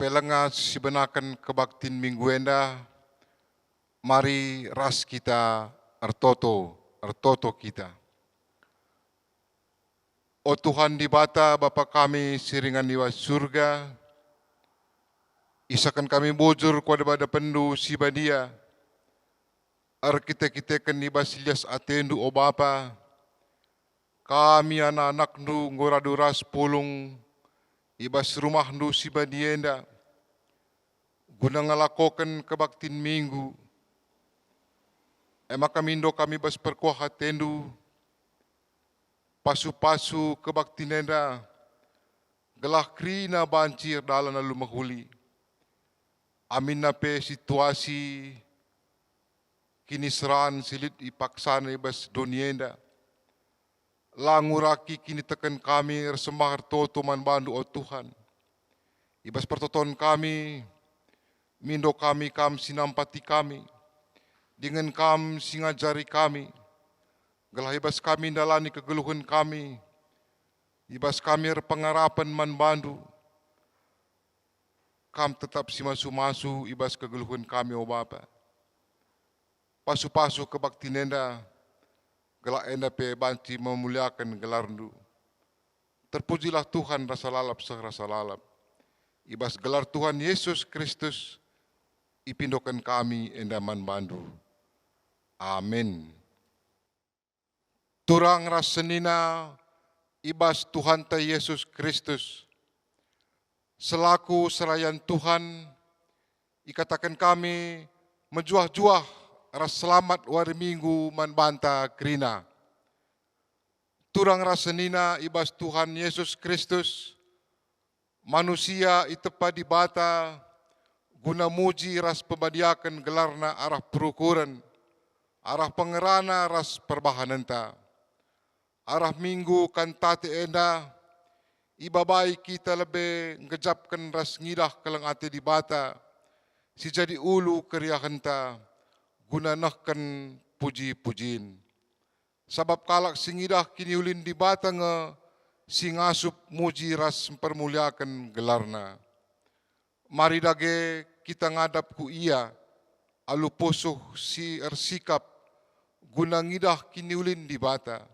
pelanga sibenakan kebaktin minggu enda, mari ras kita artoto kita. O Tuhan di bata Bapa kami siringan di surga, isakan kami bujur kepada pendu si badia, kita kan di basilias atendu o Bapa, kami anak-anak nu ngoraduras pulung, ibas rumah nu si badienda, guna ngalakokan kebaktin minggu, emak kami bas perkuah atendu, pasu-pasu kebaktinenda, gelah krina banjir dalam lalu mahuli. Amin nape situasi kini seran silit ipaksana ibas donienda. Languraki kini tekan kami resembah toto man bandu o Tuhan. Ibas pertoton kami, mindo kami kam sinampati kami, dengan kam singajari kami. Gelah ibas kami dalani kegeluhan kami, ibas kami pengarapan man bandu, kam tetap si masu-masu ibas kegeluhan kami o Bapa. Pasu-pasu kebaktinenda, gelah enda pe banci memuliakan gelarndu. Terpujilah Tuhan rasa lalap serasa lalap. Ibas gelar Tuhan Yesus Kristus, ipindokan kami enda man bandu. Amin. Turang rasenina ibas Tuhan ta Yesus Kristus. Selaku serayan Tuhan, ikatakan kami menjuah-juah ras selamat wari minggu man banta krina. Turang rasenina ibas Tuhan Yesus Kristus, manusia itepa di bata, guna muji ras pembadiakan gelarna arah perukuran, arah pengerana ras perbahananta. Arah minggu kan tate enda, ibabai kita lebih ngejapkan ras ngidah kelang ate di bata, si jadi ulu keriahanta, guna nahkan puji-pujin. Sabab kalak singidah kini ulin di bata nge, si ngasup muji ras mempermuliakan gelarna. Mari dage kita ngadap ku ia, alu posuh si ersikap, guna ngidah kini ulin di bata.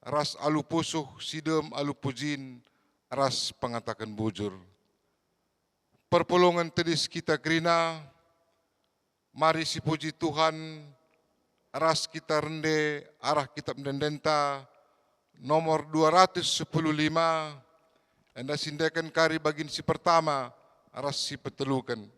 Ras alu pusuh sidem alu pujin, ras pengatakan bujur. Perpolongan tedis kita gerina, mari si puji Tuhan, ras kita rende arah kitab mendenta nomor 215, anda sindakan kari bagin si pertama, ras si petelukan.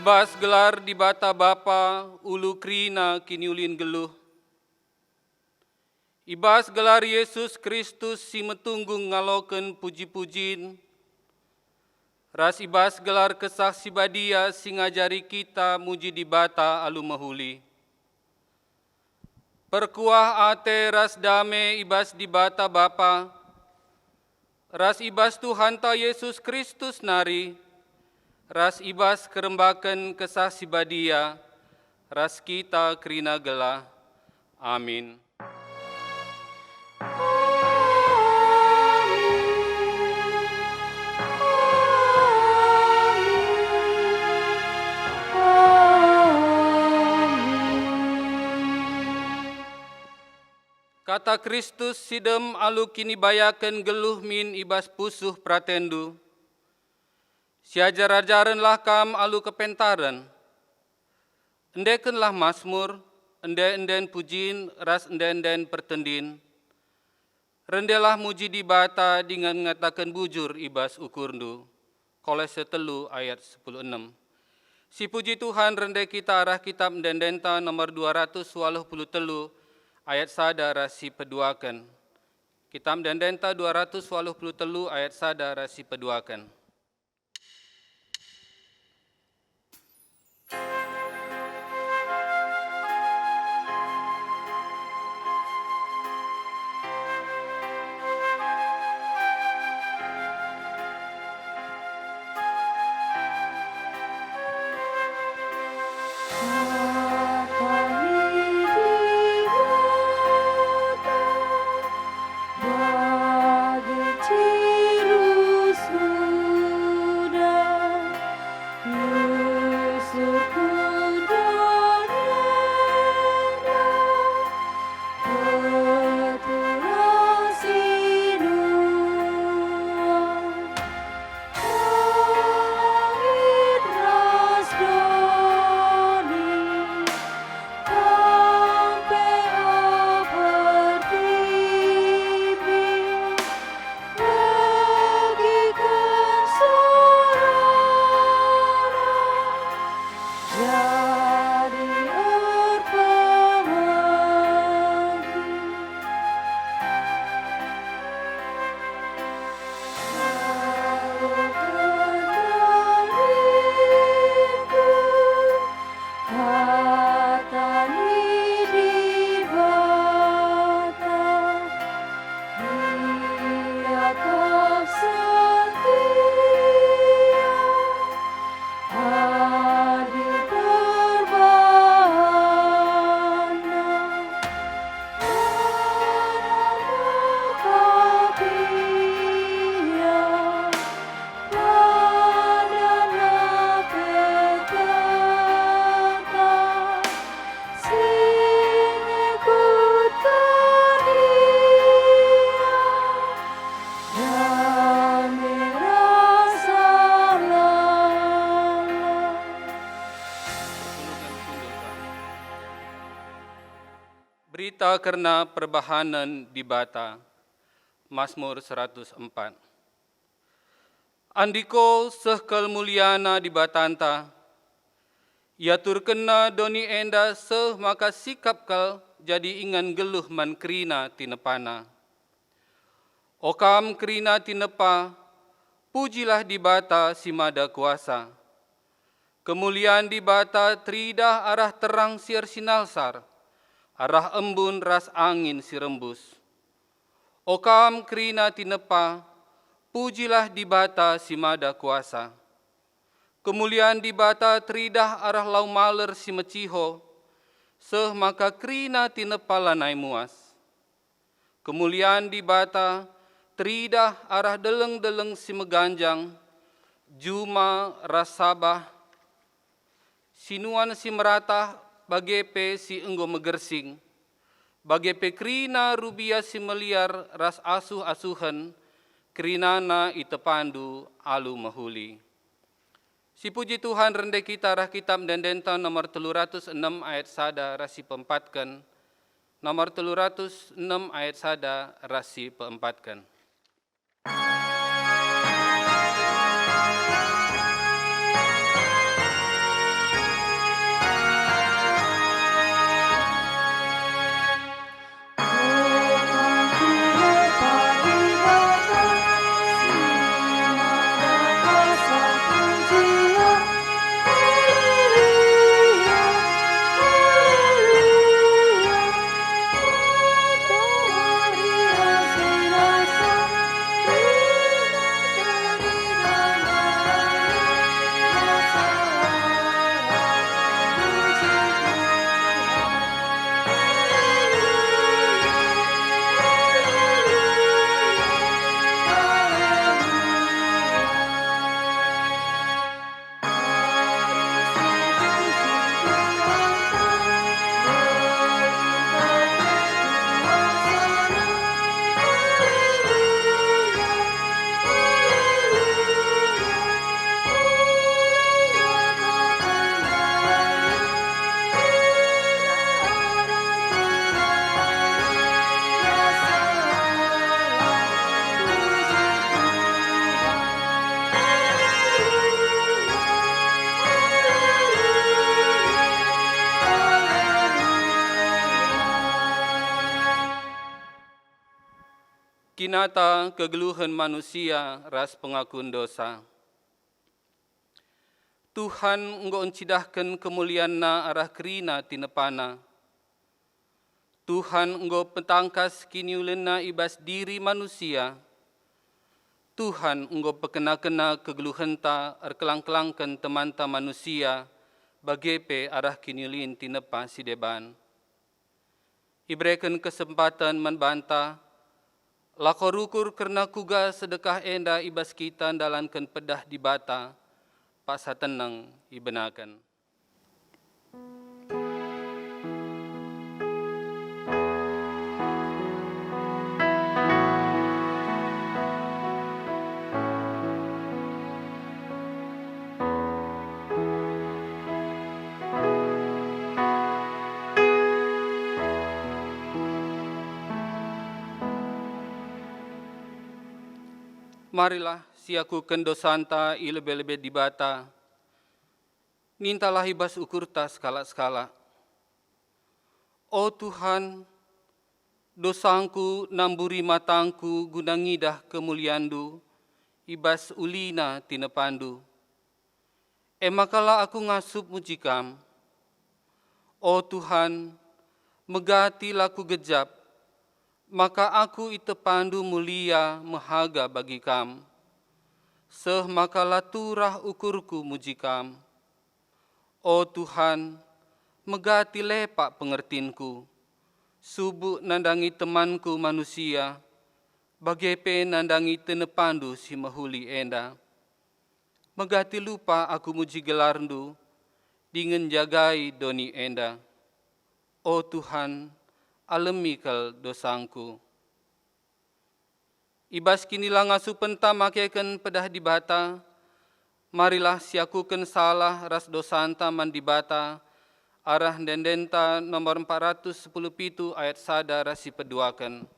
Ibas gelar di bata Bapa, ulu krina kini ulin geluh. Ibas gelar Yesus Kristus si metunggung ngaloken puji-pujin. Ras ibas gelar kesaksi badia si ngajari kita muji di bata alu mahuli. Perkuah ate ras dame ibas di bata Bapa. Ras ibas Tuhan ta Yesus Kristus nari. Ras ibas kerembakan kesaksi badia. Ras kita krina gelah. Amin. Kata Kristus sidem alu kini bayaken geluh min ibas pusuh pratendu. Siajar-ajaranlah kam alu kepentaren. Endekenlah Mazmur, enden pujin, ras enden pertendin. Rendelah muji di bata dengan ngatakan bujur ibas ukurndu. Kolose 3 ayat 10:6. Si puji Tuhan rende kita arah kitab dendenta nomor 283 ayat sada rasi peduakan. Kitab dendenta 283 ayat sada rasi peduakan. Berita karena perbahanan di bata. Mazmur 104. Andiko sehkel muliana di batanta. Ya turkena doni enda seh maka sikap kal jadi ingan geluh man krina tinepana. Okam krina tinepa, pujilah di bata si mada kuasa. Kemuliaan di bata tridah arah terang siar sinalsar. Arah embun ras angin si rembus. Okam krina tinepa, pujilah di bata si mada kuasa. Kemuliaan di bata tridah arah lau maler si meciho, seh maka krina tinepa lanai muas. Kemuliaan di bata tridah arah deleng-deleng si meganjang, juma ras sabah, sinuan si meratah, bagepe si enggo megersing, bagepe krina rubia si meliar ras asuh-asuhan, krinana itepandu alu mahuli. Si puji Tuhan rende kita arah kitab dendenta nomor 306 ayat sada rasi peempatkan, nomor 306 ayat sada rasi peempatkan. kinata kegeluhan manusia ras pengakuan dosa. Tuhan engkau encidahkan kemuliaan-Na arah kerina tinepana. Tuhan engkau petangkas kiniulenna ibas diri manusia. Tuhan engkau pekena-kena kegeluhanta erkelang-kelangkan temanta manusia bagepe arah kiniulin tinepa sideban. Ibrekan kesempatan membantah, lakorukur kerna kuga sedekah enda ibas kita dalankan pedah di bata, paksa tenang ibenakan. Marilah siakukan dosanta ilebe-lebe di bata, nintalah ibas ukurta skala-skala. O Tuhan, dosangku namburi matangku guna ngidah kemuliandu, ibas ulina tinepandu. Emakala aku ngasup mujikam. O Tuhan, megati laku gejap, maka aku itepandu mulia mehaga bagi kam. Seh makalah turah ukurku mujikam. O Tuhan, megati lepak pengertinku. Subuh nandangi temanku manusia, bagepe nandangi tenepandu si mahuli enda. Megati lupa aku muji gelarndu, dengan jagai doni enda. O Tuhan, alemikal dosangku. Ibas kinilah ngasu penta makaikan pedah di bata, marilah siakukan salah ras dosanta man di bata, arah dendenta nomor 410 pitu ayat sada rasi peduakan.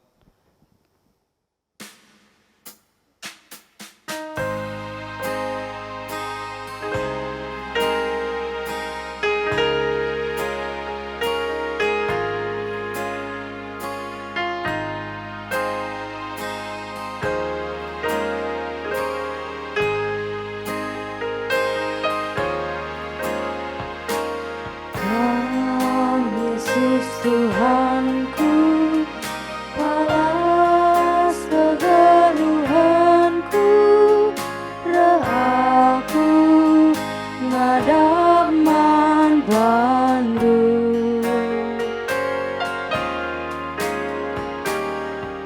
Tuhanku, balas kegeluhanku, aku ngadap man bandu.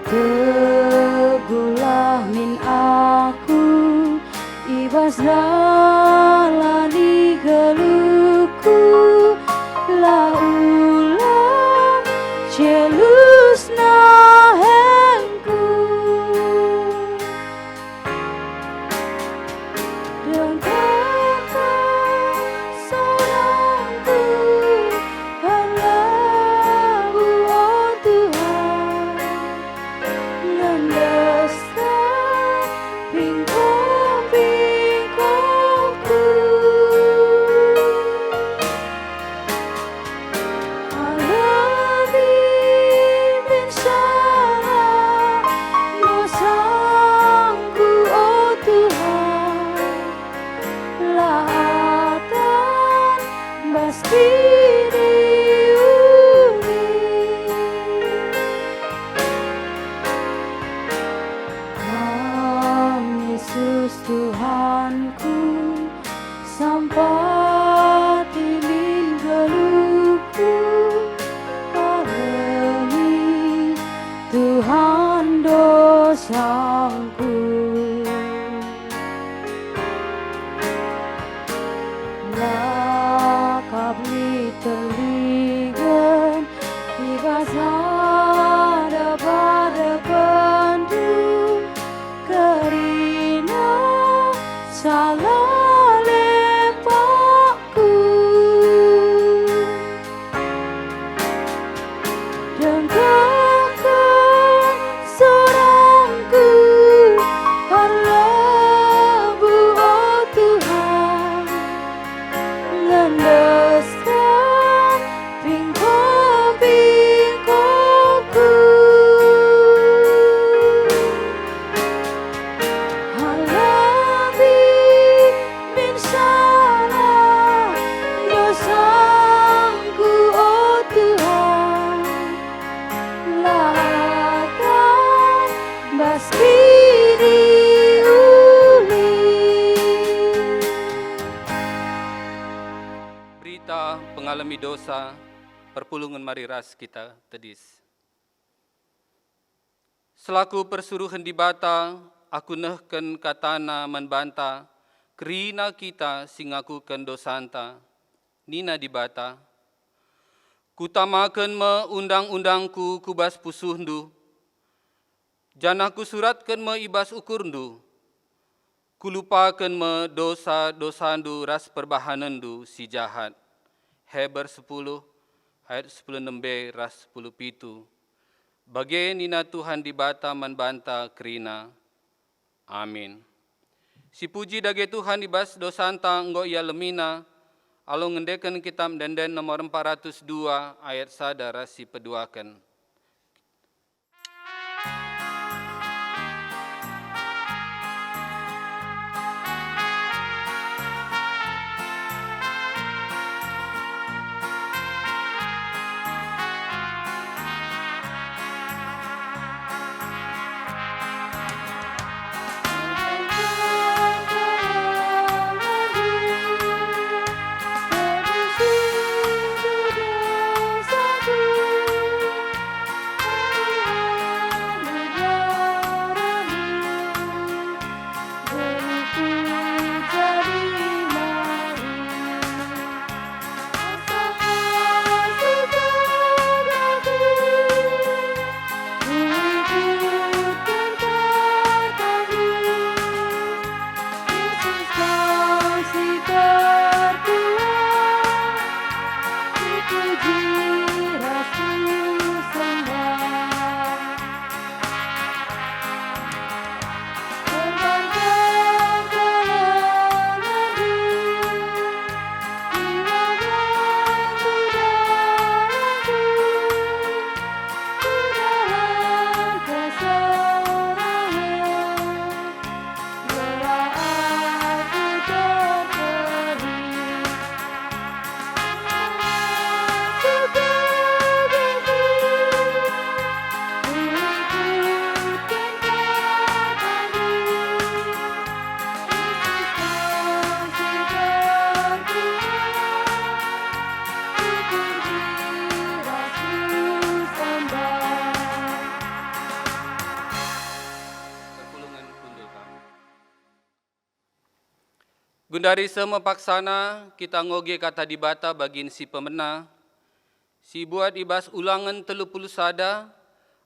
Tegulah min aku, ibas dalani geluhku, Jelus nahengku dengkakan sorangku halabu oh Tuhan ngendesta pingkong-pingkongku Tuhanku, sampai tilin geluhku, alami Tuhan dosaku. Lakabli teligan, ibas ada pada bandu, salah lepakku dengkakan sorangku perpulungan mari ras kita tedis. Selaku persuruhan di bata, aku nehken katana membanta, kerina kita singakukan dosanta, nina di bata. Kutamakan me undang-undangku kubas pusuhndu, janahku suratkan me ibas ukurndu, kulupakan me dosa-dosandu ras perbahanandu si jahat. Heber 10 ayat 10 ras 10 pitu. Bagi nina Tuhan di bata membanta kerina. Amin. Si puji dage Tuhan di bas dosanta enggo ia lemina, alo ngendeken kitab denden nomor 402 ayat sadara si peduakan. Gundari semua paksana kita ngoge kata di bata bagin si pemena, si buat ibas ulangan 30 sada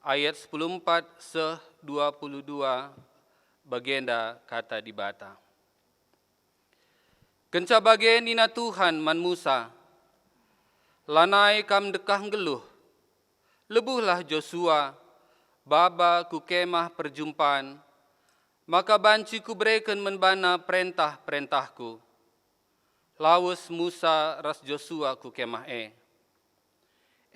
ayat 14 seh 22 bagenda kata di bata. Kenca bagen nina Tuhan man Musa, lanai kam dekah geluh, lebuhlah Joshua, baba ku kemah perjumpaan, maka banci ku berikan menbana perintah-perintahku. Lawas Musa ras Joshua ku kemah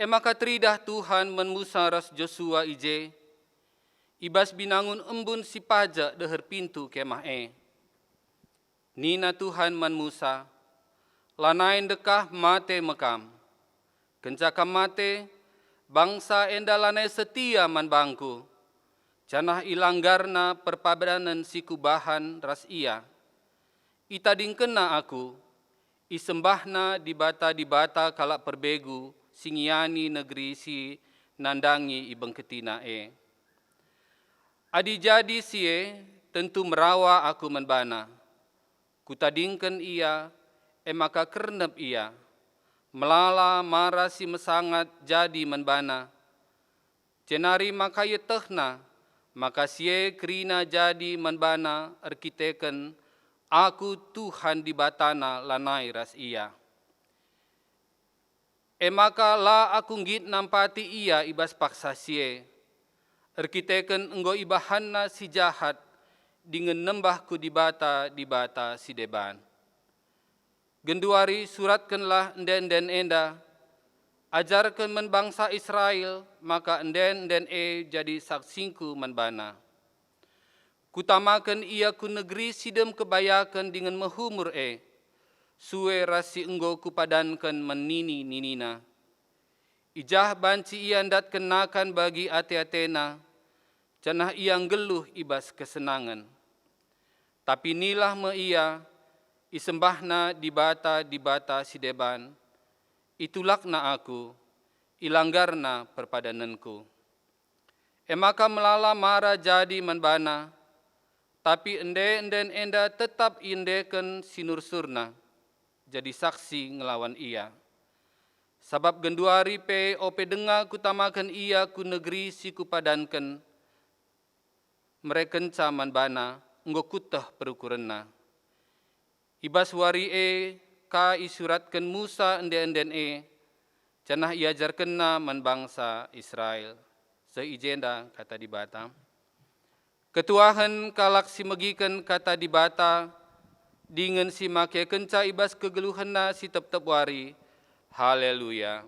maka teridah Tuhan men Musa ras Joshua ije, ibas binangun embun si pajak deher pintu kemah Nina Tuhan man Musa, lanain dekah mate mekam. Kencakam mate, bangsa enda lanai setia man bangku. Janah ilanggarna perpadanan siku bahan ras ia. Ita dingkena aku, isembahna di bata kalak perbegu, singiani negeri si nandangi ibeng ketina Adi jadi sie, tentu merawa aku menbana. Kutadingken ia, maka kernep ia. Melala mara si mesangat jadi menbana. Jenari maka yetehna, maka sie kerina jadi menbana arkiteken, aku Tuhan di batana lanai ras ia. Maka la aku ngit nampati ia ibas paksa sie, arkiteken enggo ibahanna si jahat, dengan nembahku di bata si deban. Genduari suratkanlah enden enda, ajarkan men bangsa Israel, maka enden jadi saksingku menbana. Kutamakan ia ku negeri sidem kebayakan dengan mehumur suwe rasi enggo kupadankan menini ninina. Ijah banci ia ndat kenakan bagi ate-atena, janah ia geluh ibas kesenangan. Tapi nilah me ia, isembahna di bata si deban, itulakna aku, ilanggarna perpadananku. Emaka melala mara jadi manbana, tapi enden enda tetap indeken sinur surna, jadi saksi ngelawan ia. Sabab genduari pe ope denga kutamakan ia ku negeri si kupadankan, mereken caman bana, nggo kutah perukurenna. Ibas wari ka isuratkan Musa enden janah iajarkenna man bangsa Israel. Seijenda kata di bata. Ketuahan kalak si megikan kata di bata, dengan si make kenca ibas kegeluhanna si tep-tep wari. Haleluya.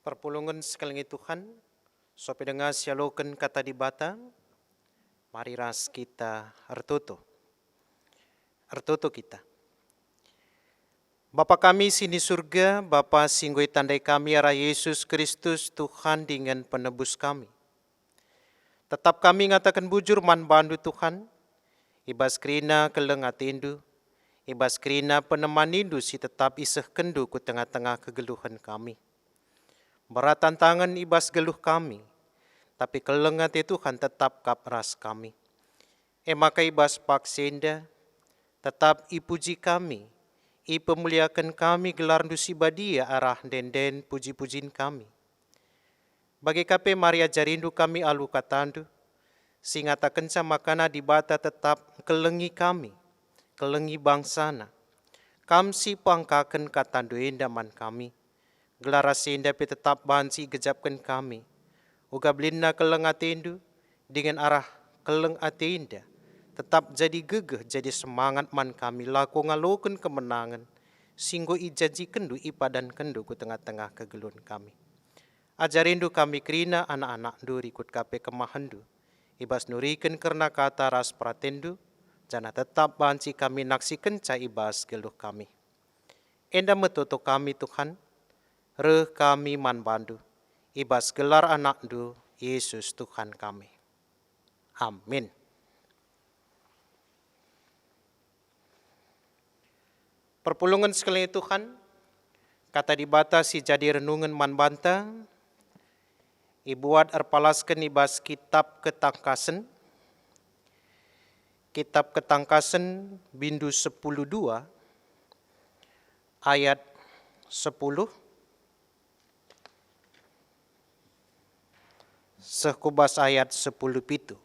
Perpulungan sekalian Tuhan, sope dengar sialokan kata di bata, mari ras kita ertutu kita. Bapa kami sini surga, Bapa singgui tandai kami arah Yesus Kristus Tuhan dengan penebus kami. Tetap kami ngatakan bujur man bandu Tuhan, ibas krina keleng atindu, ibas krina penemanindu si tetap iseh kendu ku tengah-tengah kegeluhan kami. Berat tantangan ibas geluh kami, tapi kelengat Tuhan tetap kap ras kami. Maka ibas paksenda, tetap ipuji kami, ipemuliakan kami gelar nusibadia arah den puji-pujin kami. Bagi kape Maria jarindu kami alu katandu, singata kenca makana di bata tetap kelengi kami, kelengi bangsana. Kamsi pangkaken katandu endaman kami. Gelar asinda pe tetap bansi gejapkan kami. Uga belinna keleng atindu dengan arah keleng atinda. Tetap jadi gegeh, jadi semangat man kami. Laku ngaloken kemenangan. Singgo ijanji kendu ipadan kendu ku tengah-tengah kegeluhan kami. Ajarindu kami kerina anak-anak du rikut kape kemahandu. Ibas nuriken karena kata ras pratendu. Jana tetap bansi kami naksikan ca ibas geluh kami. Enda metoto kami Tuhan. Reh kami man bandu, ibas gelar anak du, Yesus Tuhan kami. Amin. Perpulungan sekalian Tuhan, kata dibatasi jadi renungan man banta, ibuat erpalaskan ibas kitab ketangkasan bindu 10:2 ayat 10 sekubas ayat 10:7.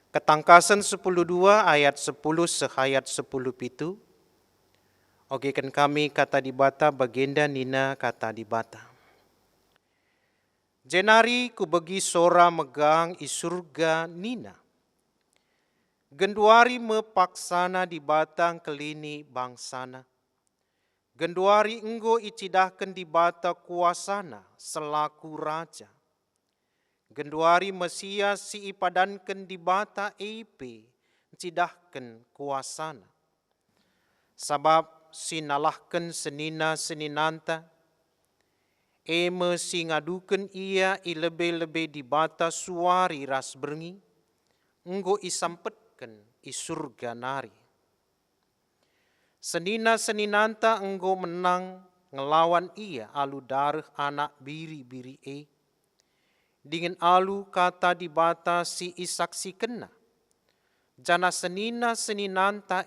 Ketangkasan 10:2 ayat 10 sehayat 10:7. Ogekan kami kata di bata bagenda nina kata di bata. Jenari ku bagi sora megang i surga nina. Genduari mepaksana di batang kelini bangsana. Genduari enggo icidahkan di bata kuasana selaku raja. Genduari Mesia si ipadankan di bata eipe, cidahkan kuasana. Sabab sinalahkan senina-seninanta, eme si ngadukan ia ilebe-lebe di bata suari ras berngi, enggo isampetkan i surga nari. Senina-seninanta enggo menang ngelawan ia alu darah anak biri-biri dengan alu kata di bata si isaksi kena. Jana senina-seninanta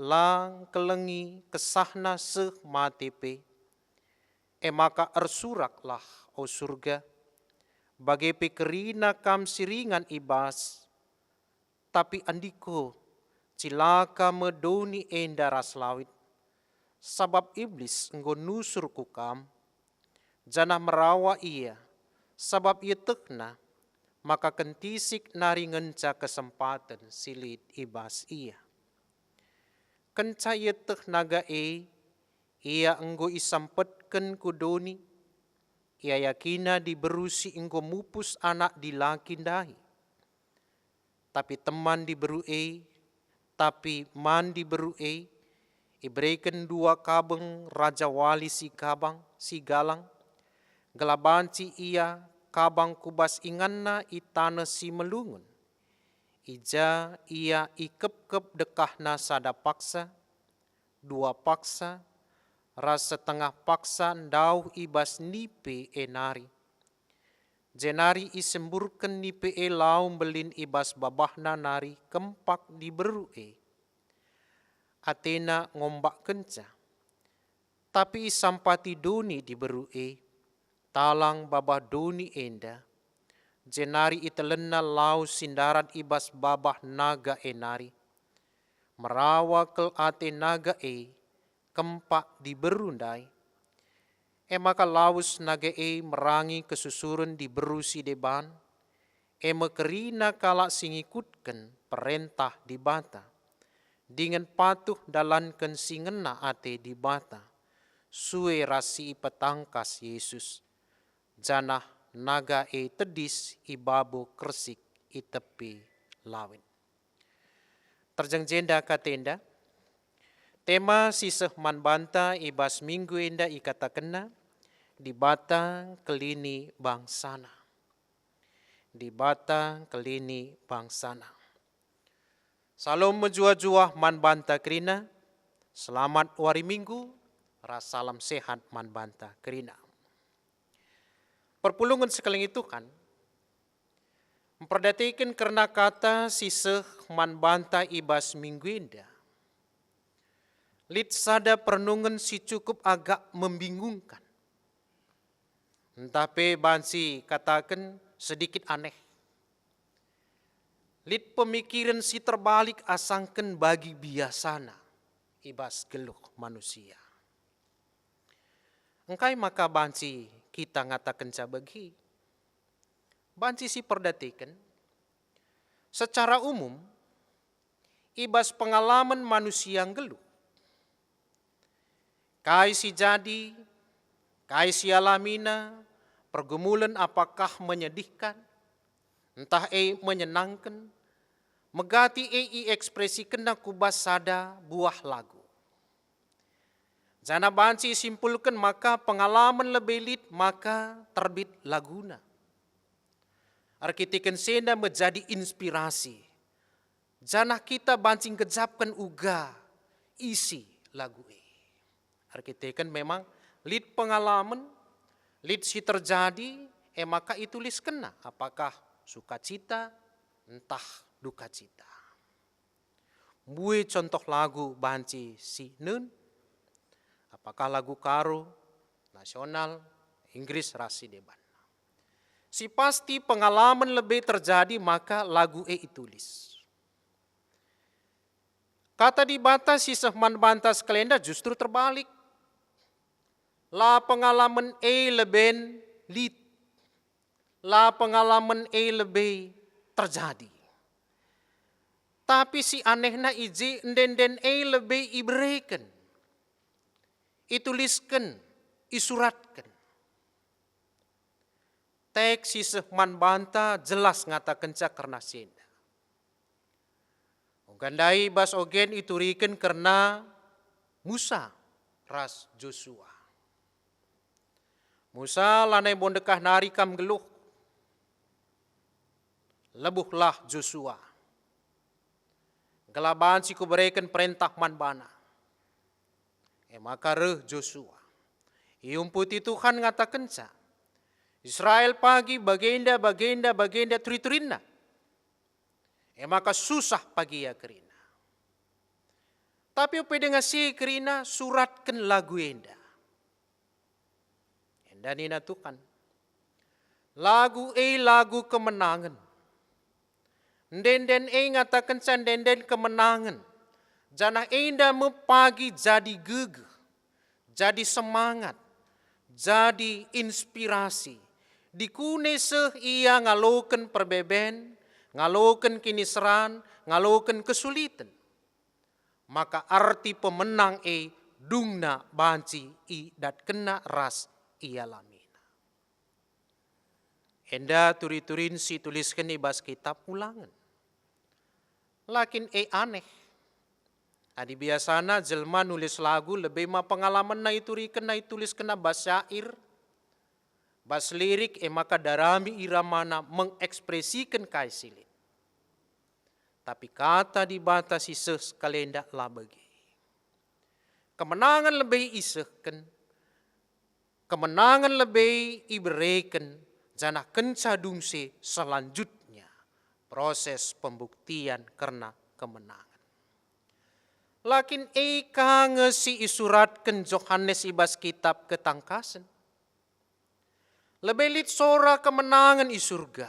lang kelengi kesahna seh matepe. Maka ersuraklah o surga. Bagai pekerina kam siringan ibas. Tapi andiko cilaka medoni enda ras lawit. Sabab iblis enggo nusur kukam. Jana merawa ia. Sabab ia tekna, maka kentisik nari ngenca kesempatan silit ibas ia. Kenca ia teknaga ia enggo isampetken kudoni, ia yakina diberusi enggo mupus anak dilakin dahi. Tapi teman diberu tetapi mandi beru iberikan 2 kabeng raja wali si galang, gelabanci ia kabang kubas inganna itana si melungun. Ija ia ikep-kep dekahna sada paksa, 2 paksa, ras setengah paksa ndauh ibas nipe enari. Jenari isemburken nipe laum belin ibas babahna nari kempak di beru Athena ngombak kenca, tapi isampati doni di beru talang babah doni enda. Jenari itelena lau sindaran ibas babah naga enari. Merawa kel ate naga kempak di berundai. Maka laus naga merangi kesusuran di beru si deban. Kerina kalak singikutken perintah di bata. Dengan patuh dalankan singena ate di bata. Sue rasi petangkas Yesus. Janah naga tedis ibabo kersik tepi lawin. Terjang jenda katenda. Tema siseh man banta ibas minggu enda ikata di bata kelini bangsana. Di bata kelini bangsana. Salam menjua-jua man banta kerina. Selamat wari minggu. Salam sehat man banta kerina. Perpulungan sekalian itu kan memperdatikan karena kata siseh man banta ibas minggu indah. Lid sada perenungan si cukup agak membingungkan. Tapi bansi katakan sedikit aneh. Lid pemikiran si terbalik asangken bagi biasana ibas geluh manusia. Engkai maka bansi kita ngatakan cabagi. Bansi si perdatikan. Secara umum, ibas pengalaman manusia yang geluh. Kai si jadi, kai si alamina, pergumulan apakah menyedihkan, entah menyenangkan, megati ekspresikan kubas sada buah lagu. Jana banci simpulkan maka pengalaman lebih lit maka terbit laguna. Arkitekan senda menjadi inspirasi. Jana kita bancing kejapkan uga isi lagu Arkitekan memang lit pengalaman, lit si terjadi, maka itulis kena. Apakah sukacita, entah duka cita. Bue contoh lagu banci si nun. Apakah lagu karo, nasional, Inggris rasi deban. Si pasti pengalaman lebih terjadi maka lagu itulis. Kata di batas si sehman bantas kalenda justru terbalik. La pengalaman lebih lit. La pengalaman lebih terjadi. Tapi si anehna iji den lebih iberikan. Ituliskan, isuratkan. Teks si sehman banta jelas ngatakan karena senda. Gandai bas ogen iturikan karena Musa ras Joshua. Musa lanai bondekah nari kam geluh. Lebuhlah Joshua. Gelaban si kuberikan perintah manbana. Maka reh Joshua. Iumputi Tuhan ngatakan sa. Israel pagi bagenda turi-turina. Maka susah pagi ya kerina. Tapi upe dengan si kerina suratkan lagu enda. Enda nina Tuhan. Lagu lagu kemenangan. Den ngatakan sa den kemenangan. Jana enda mepagi jadi gegeh, jadi semangat, jadi inspirasi. Dikune seh ia ngaloken perbeben, ngaloken kiniseran, ngaloken kesulitan. Maka arti pemenang dungna banci dat kena ras ia lamina. Enda turi-turin si tuliskan ibas kitab ulangan. Lakin aneh. Adi biasana jelma nulis lagu lebih ma pengalaman na iturikan na itulis kena bas syair, bas lirik maka darami iramana mengekspresikan kaisilin. Tapi kata dibatasi sekalenda lah bagi. Kemenangan lebih isehkan, kemenangan lebih iberikan, jana kencadungsi selanjutnya proses pembuktian karena kemenangan. Lakin eka ngesi isuratkan Yohanes ibas kitab ketangkasan. Lebih lit sora kemenangan i surga.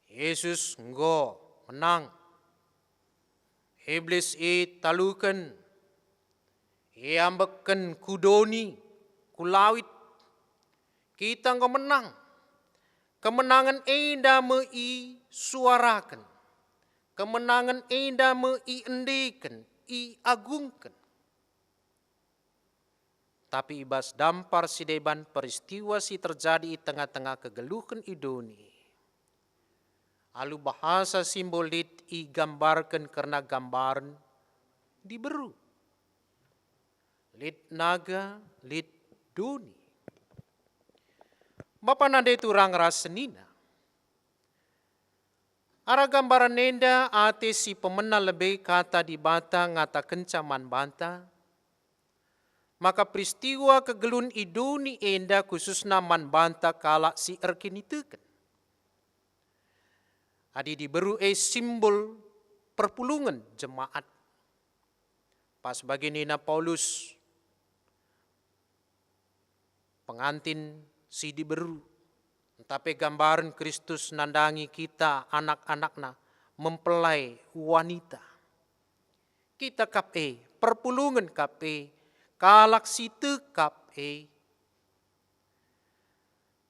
Yesus enggo menang. Iblis i talukan. I ambeken kudoni, kulawit. Kita enggo menang. Kemenangan eda me i suarakan. Kemenangan eda me i endikan, i agungkan. Tapi ibas dampar si deban peristiwa si terjadi di tengah-tengah kegeluhan idoni. Alu bahasa simbolit i gambarkan karena gambaran diberu. Lit naga, lit doni. Bapak nada itu orang rasenina. Ara gambaran nenda ate si pemena lebih kata di bata ngata kencaman banta. Maka peristiwa kegelun iduni enda khususna man banta kala si erkinitekan. Adi diberu simbol perpulungan jemaat. Pas bagi Nina Paulus pengantin si diberu. Tapi gambaran Kristus nandangi kita anak-anakna mempelai wanita. Kita kape, perpulungan kape, kalak situ kape.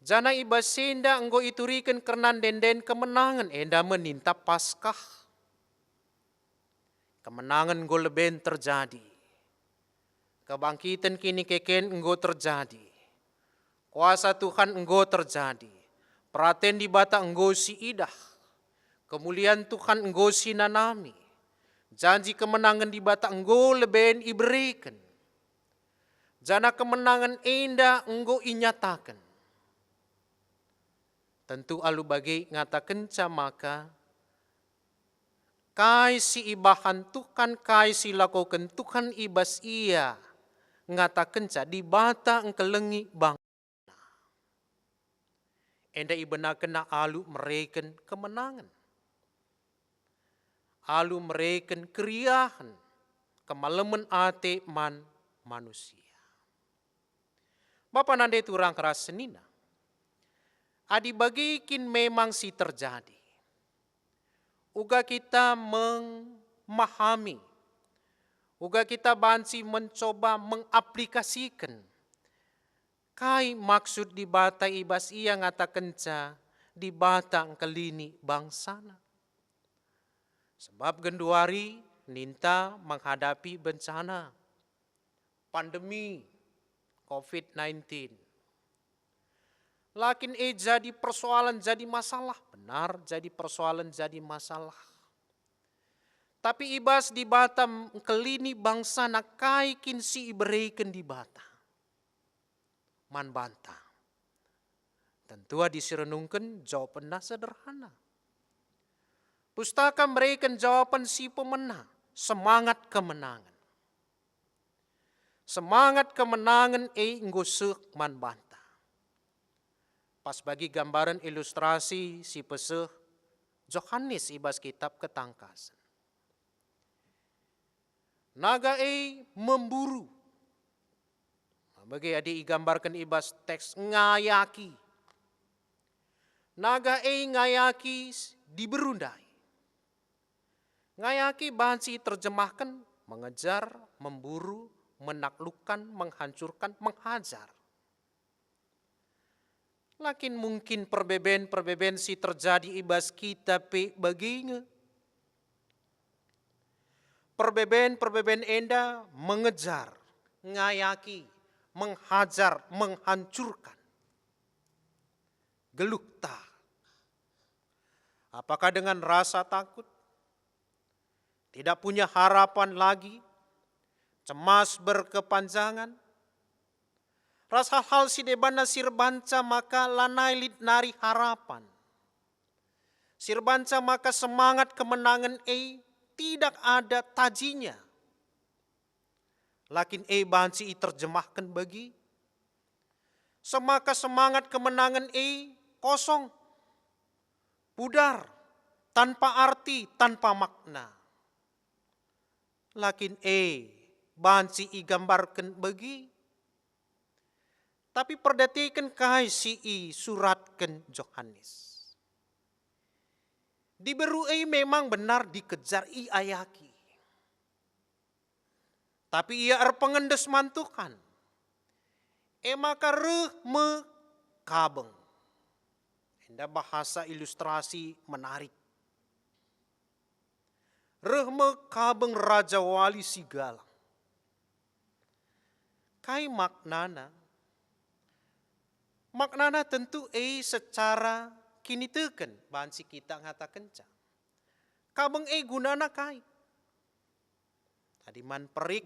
Jana ibasenda enggo iturikan kernan denden kemenangan enda meninta Paskah. Kemenangan enggo leben terjadi. Kebangkitan kini keken enggo terjadi. Kuasa Tuhan enggo terjadi. Praten di bata enggo si idah. Kemuliaan Tuhan enggo si nanami. Janji kemenangan di bata enggo leben iberikan. Jana kemenangan enda enggo inyatakan. Tentu alu bagi ngatakan maka kai si ibahan Tuhan kai si lakukan Tuhan ibas ia ngatakan di bata engkelengi bang. Enda ibenakan na alu mereken kemenangan. Alu mereken keriahan. Kemalaman ate man manusia. Bapak nanda itu orang keras senina. Adi bagikin memang si terjadi. Uga kita memahami. Uga kita bansi mencoba mengaplikasikan. Kai maksud di bata ibas ia ngata kenca di bata kelini bangsana. Sebab genduari ninta menghadapi bencana. Pandemi COVID-19. Lakin jadi persoalan jadi masalah. Benar jadi persoalan jadi masalah. Tapi ibas di bata kelini bangsana kai kinsi iberikan di bata. Man bantah. Tentu disirenungkan jawabannya sederhana. Pustaka memberikan jawaban si pemenang. Semangat kemenangan. Semangat kemenangan ngusuk man bantah. Pas bagi gambaran ilustrasi si peseh Yohanes ibas kitab ketangkasan. Naga memburu. Bagi adik gambarkan ibas teks ngayaki. Naga ngayaki diberundai. Ngayaki bansi terjemahkan mengejar, memburu, menaklukkan, menghancurkan, menghajar. Lakin mungkin perbeben si terjadi ibas kita baginya. Perbeben enda mengejar, ngayaki, menghajar, menghancurkan. Gelukta. Apakah dengan rasa takut? tidak punya harapan lagi, cemas berkepanjangan. Rasa hal si debana sirbanca maka lanai lit nari harapan. Sirbanca maka semangat kemenangan tidak ada tajinya. Lakin banci terjemahkan bagi. Semaka semangat kemenangan kosong. Pudar, tanpa arti, tanpa makna. Lakin banci gambarkan bagi. Tapi perdatikan kai si suratkan Johannes. Diberu memang benar dikejar ayaki. Tapi ia pengendes mantukan. Maka me kabeng. Enda bahasa ilustrasi menarik. Me kabeng Raja Wali Sigala. Kai maknana tentu secara kini teken bansi kita ngatakan ca. Kabeng gunana kai. Tadi man perik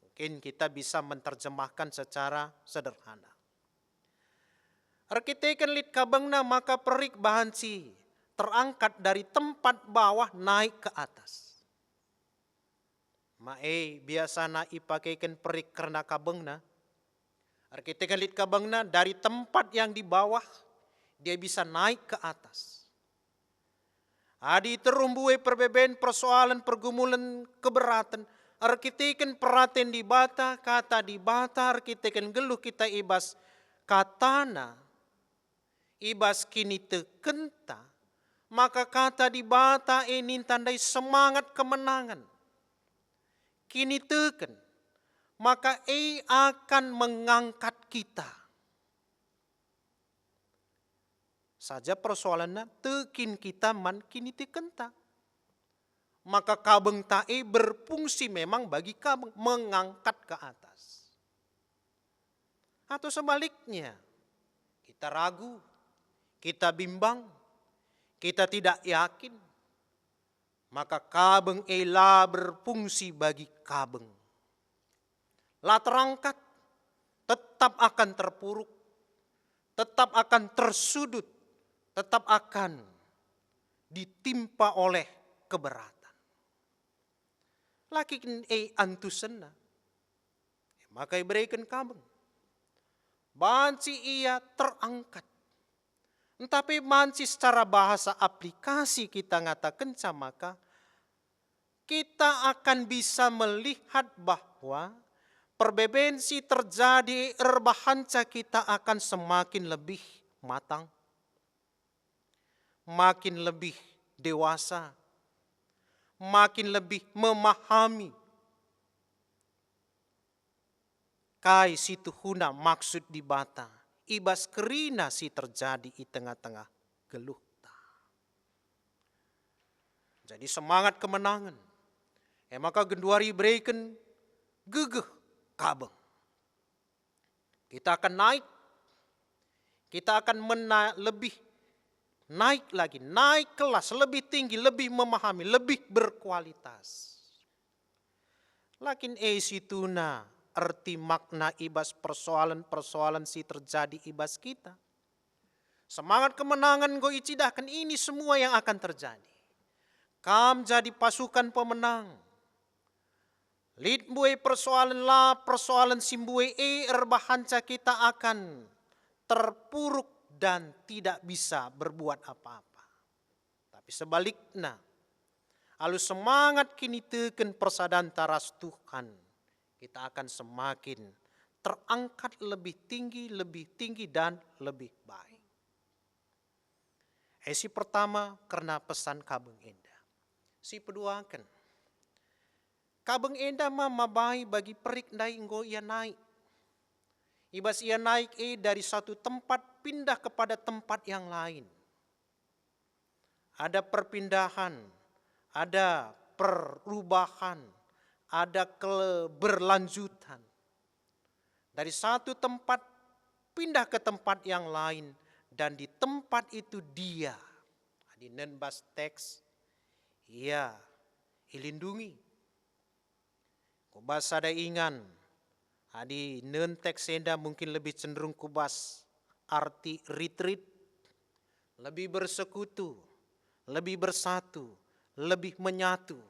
mungkin kita bisa menerjemahkan secara sederhana. Arkiteken lit kabengna maka perik bansi terangkat dari tempat bawah naik ke atas. Biasa na ipakaikan perik karena kabengna. Arkitek lit kabangna dari tempat yang di bawah dia bisa naik ke atas. Adi terumbue perbedaan persoalan pergumulan keberatan. Arkiteken peraten di bata, kata di bata, arkiteken geluh kita ibas katana, ibas kini tekenta, maka kata di bata ini tandai semangat kemenangan. Kini teken, maka akan mengangkat kita. Saja persoalannya tekin kita man kini tekenta. Maka kabeng tae berfungsi memang bagi kabeng mengangkat ke atas. Atau sebaliknya, kita ragu, kita bimbang, kita tidak yakin. Maka kabeng ela berfungsi bagi kabeng. Lah terangkat, tetap akan terpuruk, tetap akan tersudut, tetap akan ditimpa oleh keberatan. Lakin antusena, maka berikan kabeng. Banci ia terangkat. Tapi banci secara bahasa aplikasi kita ngatakan maka kita akan bisa melihat bahwa perbebensi terjadi erbahanca kita akan semakin lebih matang. Makin lebih dewasa. Makin lebih memahami. Kai situ huna maksud di bata. Ibas kerina si terjadi di tengah-tengah geluh. Jadi semangat kemenangan. Maka genduari berikan gegeh kabeng. Kita akan naik. Kita akan lebih naik lagi. Naik kelas, lebih tinggi, lebih memahami, lebih berkualitas. Lakin situna arti makna ibas persoalan-persoalan si terjadi ibas kita. Semangat kemenangan go icidahkan ini semua yang akan terjadi. Kam jadi pasukan pemenang. Lid bue persoalan simbue erbahanca kita akan terpuruk dan tidak bisa berbuat apa-apa. Tapi sebaliknya, alu semangat kini teken persadaan taras Tuhan, kita akan semakin terangkat lebih tinggi dan lebih baik. Si pertama karena pesan kabeng enda. Si kedua kan. Kabeng enda mabai bagi perik dai enggo ia naik. Ibas ia naik dari satu tempat pindah kepada tempat yang lain. Ada perpindahan, ada perubahan, ada keberlanjutan. Dari satu tempat pindah ke tempat yang lain dan di tempat itu dia. Di nenbas teks, ia ilindungi. Kubas ada ingan, adi nentek senda mungkin lebih cenderung kubas arti retreat, lebih bersekutu, lebih bersatu, lebih menyatu,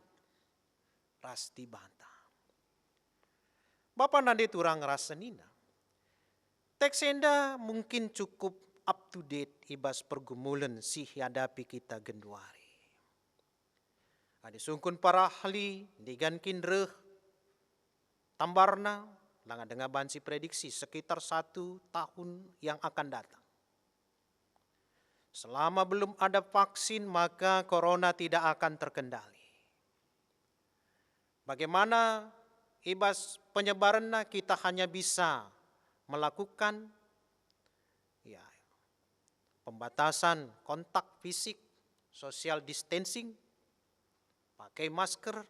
rasti banta. Bapak nade turang rasa nina. Teks senda mungkin cukup up to date ibas pergumulan si hadapi kita genduari. Ada sungkun para ahli digankin reh tambarna langa dengan bansi prediksi sekitar 1 tahun yang akan datang. Selama belum ada vaksin maka corona tidak akan terkendali. Bagaimana ibas penyebarannya kita hanya bisa melakukan pembatasan kontak fisik, social distancing, pakai masker,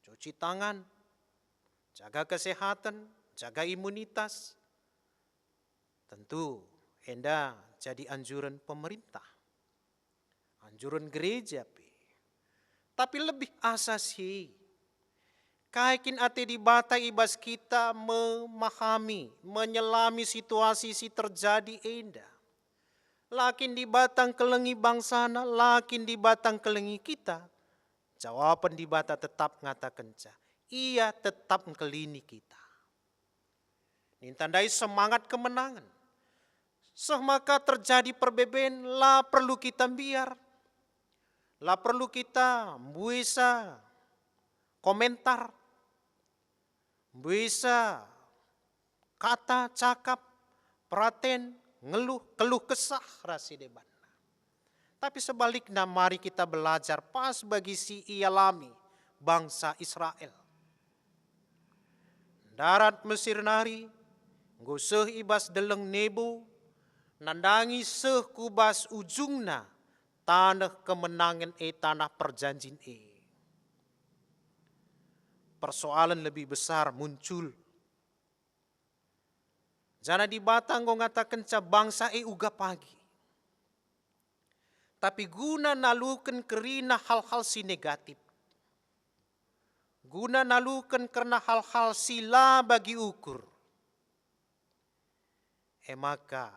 cuci tangan, jaga kesehatan, jaga imunitas. Tentu enda jadi anjuran pemerintah, anjuran gereja. Tapi lebih asasi, kaikin ate di bata ibas kita memahami, menyelami situasi si terjadi enda. Lakin di batang kelengi bangsana, lakin di batang kelengi kita. Jawaban di bata tetap ngatakan ia tetap ngelini kita. Ini tandai semangat kemenangan. Semaka terjadi perbedaan, lah perlu kita biar. Lah perlu kita bisa komentar. Bisa kata, cakap, perhatian, ngeluh, keluh kesah rasi deban. Tapi sebaliknya mari kita belajar pas bagi si ialami bangsa Israel. Darat Mesir nari, nguseh ibas deleng Nebo, nandangi seh kubas ujungna, tanah kemenangan tanah perjanjian Persoalan lebih besar muncul. Jana di batang kau ngatakan bangsa uga pagi. Tapi guna nalukan kerina hal-hal si negatif. Guna nalukan karena hal-hal sila bagi ukur. Maka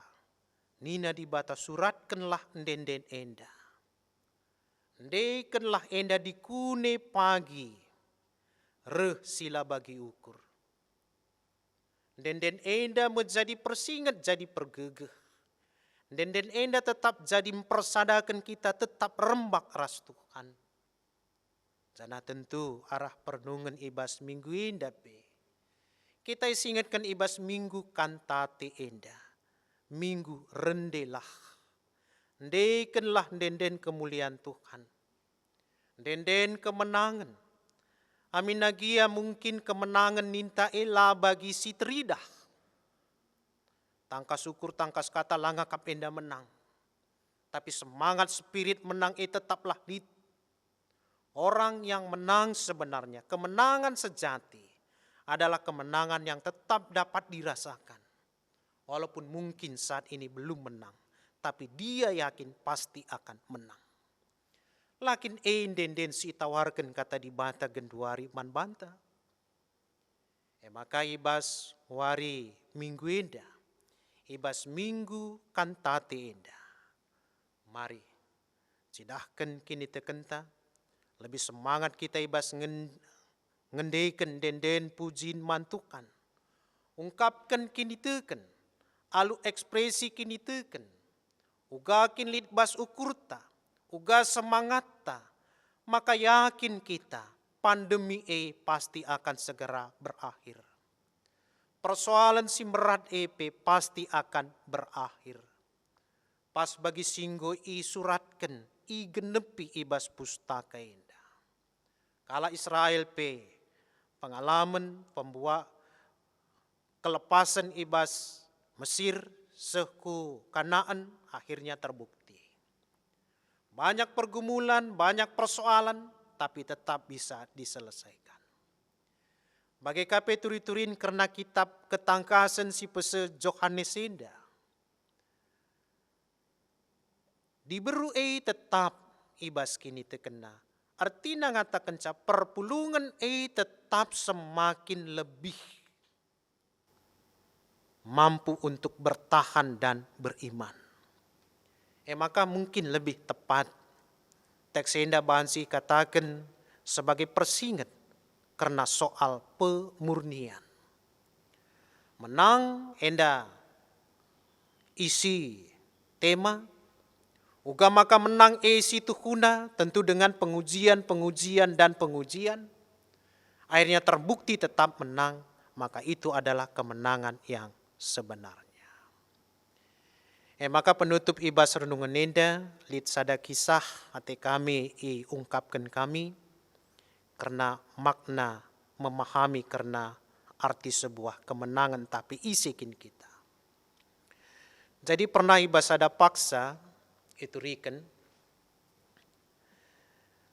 nina di bata suratkanlah ndenden enda. Ndekenlah enda dikune pagi. Reh sila bagi ukur. Ndenden enda menjadi persingat jadi pergegeh. Ndenden enda tetap jadi mempersadakan kita tetap rembak ras Tuhan. Jana tentu arah perenungan ibas minggu enda kita ingatkan ibas minggu kantate enda. Minggu rendelah. Ndekenlah ndenden kemuliaan Tuhan. Ndenden kemenangan. Amin nagia mungkin kemenangan ninta ela bagi si teridah. Tangkas syukur, tangkas kata langa kapenda menang. Tapi semangat spirit menang tetaplah di orang yang menang sebenarnya. Kemenangan sejati adalah kemenangan yang tetap dapat dirasakan. Walaupun mungkin saat ini belum menang. Tapi dia yakin pasti akan menang. Lakin den si tawarkan kata di bata genduari man banta. Maka ibas wari minggu enda. Ibas minggu kantate enda. Mari cidahkan kini tekenta. Lebih semangat kita ibas ngendeken den pujin mantukan. Ungkapkan kini teken. Alu ekspresi kini teken. Uga kin litbas ukurta. Uga semangatta. Maka yakin kita pandemi pasti akan segera berakhir. Persoalan si merat pasti akan berakhir. Pas bagi singgo suratkan genepi ibas pustaka enda. Kala Israel pengalaman pembuat kelepasan ibas Mesir seku Kanaan akhirnya terbukti. Banyak pergumulan, banyak persoalan, tapi tetap bisa diselesaikan. Bagai kape turi-turin karena kitab ketangkasan si pese Johannes enda. Diberu tetap ibas kini tekena. Artinya ngatakan perpulungan tetap semakin lebih mampu untuk bertahan dan beriman. Maka mungkin lebih tepat teks enda bansi katakan sebagai persingat karena soal pemurnian. Menang enda isi tema uga maka menang isi tuhuna tentu dengan pengujian dan pengujian. Akhirnya terbukti tetap menang, maka itu adalah kemenangan yang sebenarnya. Maka penutup ibas renungan enda, lit sada kisah hati kami ungkapkan kami, karena makna memahami karena arti sebuah kemenangan tapi isikin kita. Jadi pernah ibas sada paksa, itu riken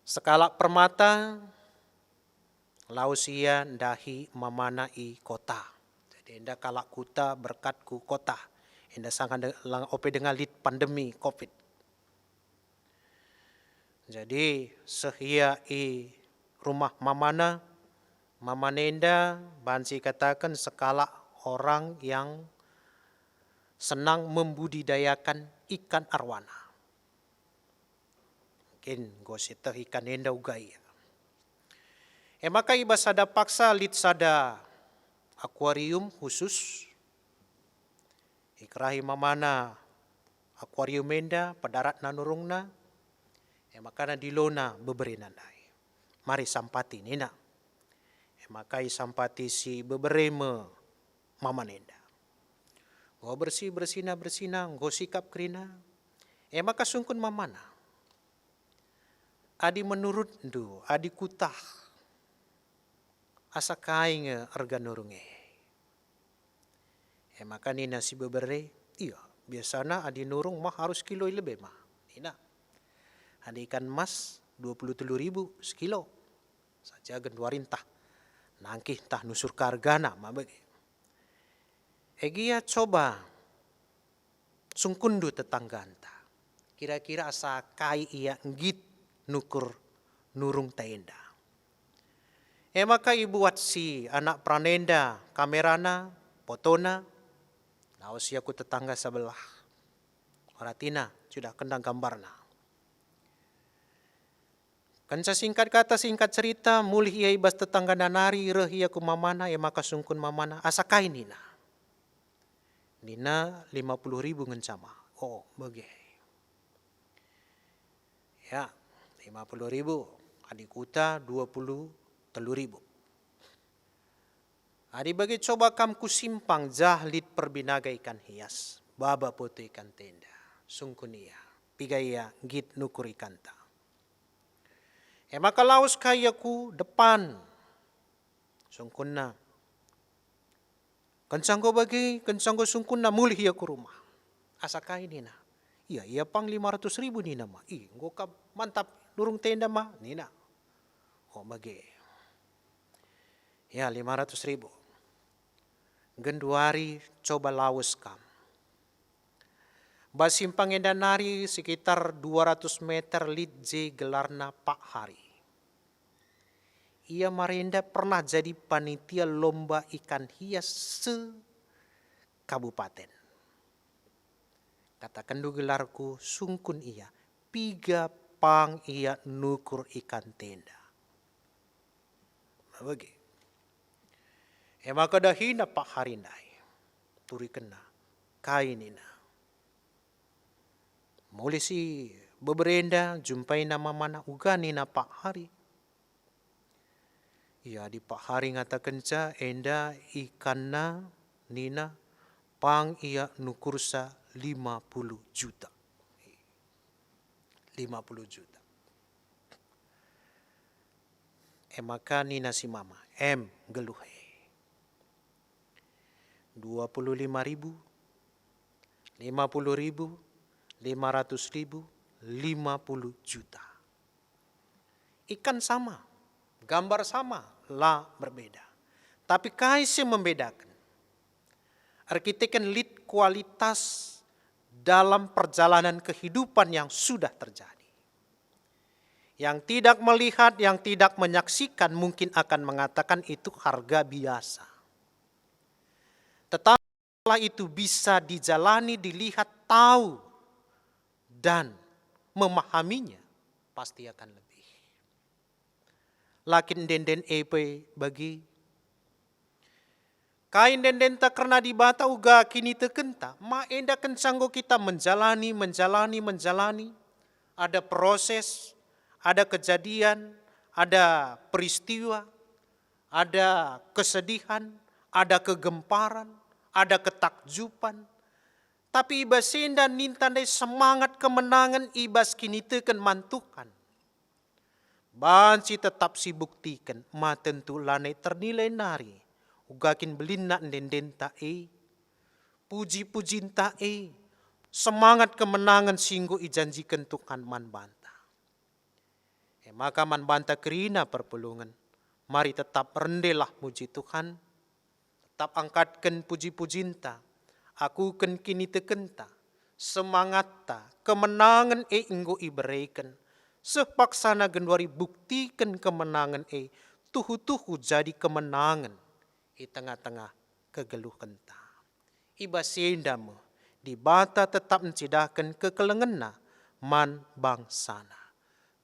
sekala permata lausia ndahi mamana i kota. Jadi enda kalak kuta berkatku kota. Enda sangat ope dengan lit pandemi COVID. Jadi sehia i rumah mamana enda bansi katakan sekala orang yang senang membudidayakan ikan arwana. Mungkin gosita ikan enda ugai. Maka ibas sada paksa lit sada akuarium khusus. Ikrahi mamana akuarium enda padarat nanurungna. Maka na dilona beberenandai. Mari sampati nina. Maka sampati si bebereme mamanenda. Go bersina, go sikap krina. Maka sungkun mamana. Adi menurut ndu, adi kutah. Asa kaing arga nurunge. Maka nina si bebere, iya biasana adi nurung mah harus kilo lebih mah. Nina, adi ikan mas 23.000 sekilo. Saja genduarin tah, nangkih tah nusur kargana mah bagi. Egia coba sungkundu tetangganta. Kira-kira asa kai iya ngit nukur nurung taenda. Maka ibu buat si anak pranenda kamerana, fotona, laos aku tetangga sebelah. Oratina sudah kendang gambarna. Kanca singkat kata singkat cerita, mulih ia ibas tetangga nanari, reh ia ku mamana, maka sungkun mamana, asa kain nina. Nina 50.000 ngencama. Oh, bagi. Ya, 50.000. Adik kuta 23.000. Adik bagi coba kamku simpang jahlit perbinaga ikan hias. Baba foto ikan tenda. Sungkun ia. Piga ia git nukur ikan ta. Maka laos kayaku depan. Sungkun na. Kencang ko bagi, kencang ko sungkun na mulih ia ku rumah. Asa kain nina. Iya, ia pang 500.000 nina mah. Ngoka mantap nurung tenda mah nina. Oh bagi. Ya 500.000. Genduari coba lawas kam. Basimpang enda nari sekitar 200 meter litje gelarna Pak Hari. Ia marenda pernah jadi panitia lomba ikan hias se-kabupaten. Katakan du gelarku sungkun ia. Piga pang ia nukur ikan tenda. Bagi. Maka dahina Pak Harindai. Turi kena. Kainina. Mulai si beberenda jumpai nama mana uganina Pak Hari. Ya di Pak Hari ngatakan ca enda ikanna nina pang ia nukursa 50 juta. 50 juta. Maka nina si mama geluhe. 25.000, 50.000, 500.000, 50 juta. Ikan sama, gambar sama, lah berbeda. Tapi kaisi membedakan. Arkitekkan lit kualitas dalam perjalanan kehidupan yang sudah terjadi. Yang tidak melihat, yang tidak menyaksikan mungkin akan mengatakan itu harga biasa. Tetapi setelah itu bisa dijalani, dilihat, tahu, dan memahaminya, pasti akan lebih. Lakin denden epe bagi kain denden tak karena dibata uga kini tekenta, ma enda kencanggo kita menjalani. Ada proses, ada kejadian, ada peristiwa, ada kesedihan, ada kegemparan, ada ketakjuban. Tapi ibas senda nintandai semangat kemenangan ibas kini teken mantukan. Banci tetap si buktikan, ma tentu lanai ternilai nari. Ugakin belina denden tae, puji-pujin tae, semangat kemenangan singgo ijanjikan Tuhan man banta. Maka man banta kerina perpulungan, mari tetap rendelah muji Tuhan, tetap angkatkan puji-pujinta, akukan kini tekenta, semangatta, kemenangan inggo iberikan, sepaksana genwari buktikan kemenangan tuhu-tuhu jadi kemenangan di tengah-tengah kegeluh kenta. Iba sendamu, di bata tetap mencidahkan kekelengena man bangsana.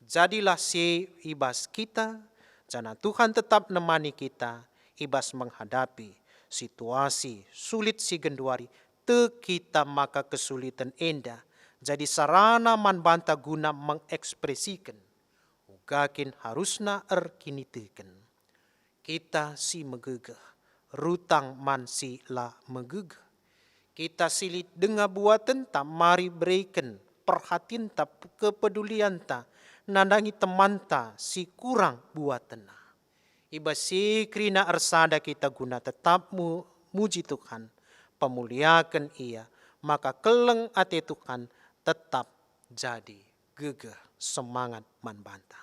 Jadilah si ibas kita, jana Tuhan tetap nemani kita, ibas menghadapi situasi sulit si genduari, te kita maka kesulitan enda, jadi sarana man banta guna mengekspresikan, ugakin harusna erkinitikan. Kita si megegeh, rutang man si la megegeh. Kita silit dengar buat tentang mari berikan perhatian ta kepedulian ta, nandangi temanta si kurang buat tenang. Iba si krina arsada kita guna tetap muji Tuhan, pemuliakan ia, maka keleng ate Tuhan tetap jadi gegeh semangat man banta.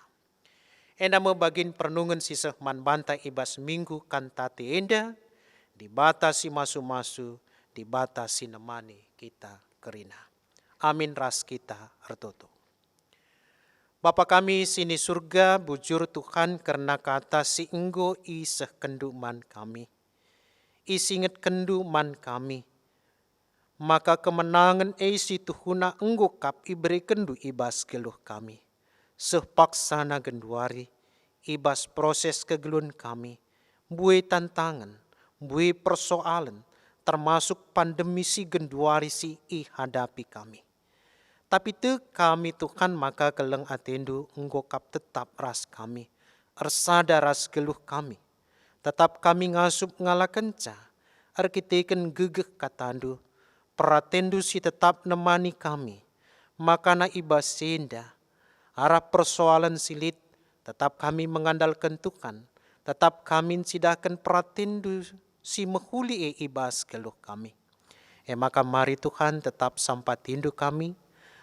Enda membagin perenungan sisa man banta ibas minggu kantate enda, dibatasi masu-masu, dibatasi nemani kita kerina. Amin ras kita ertoto. Bapa kami sini surga, bujur Tuhan karena kata si enggo iseh kendu man kami. Isinget kendu man kami. Maka kemenangan si Tuhuna enggo kap iberi kendu ibas geluh kami. Sepaksana genduari, ibas proses kegelun kami. Bue tantangan, bue persoalan, termasuk pandemi si genduari si hadapi kami. Tapi te kami Tuhan maka keleng atendu enggo kap tetap ras kami. Ersada ras geluh kami. Tetap kami ngasup ngala kenca. Arkiteken gegeh katandu. Peratendu si tetap nemani kami. Makana ibas senda. Arah persoalan silit. Tetap kami mengandalkan Tuhan. Tetap kami sidahkan peratendu si mehuli ibas geluh kami. Maka mari Tuhan tetap sampatindu kami.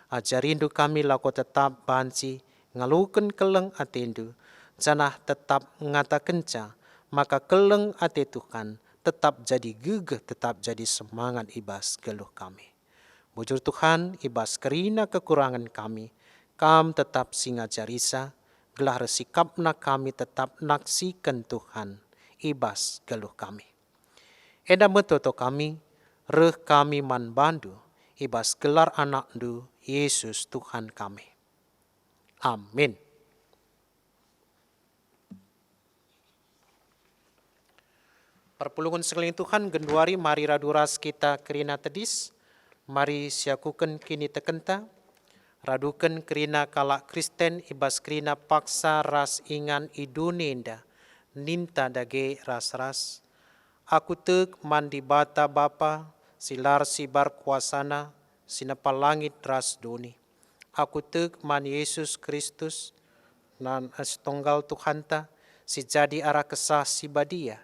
Ajarindu kami lako tetap banci, ngaluken keleng atendu, janah tetap ngata kenca, maka keleng ate Tuhan tetap jadi gegeh, tetap jadi semangat ibas geluh kami. Bujur Tuhan, ibas kerina kekurangan kami, kam tetap singajarisa, gelah resikapna kami tetap naksikan Tuhan, ibas geluh kami. Eda metoto kami, reh kami man bandu, ibas gelar anakdu, Yesus Tuhan kami. Amin. Perpulungan sekeliling Tuhan, genduari mari raduras kita kerina tedis, mari siakuken kini tekenta, raduken kerina kalak Kristen ibas kerina paksa ras ingan idunenda, ninta dage ras-ras. Aku tek mandi bata bapa, silar sibar kuasana, sinapa langit ras doni. Aku tek man Yesus Kristus, nan astonggal Tuhanta, si jadi arah kesah si badia,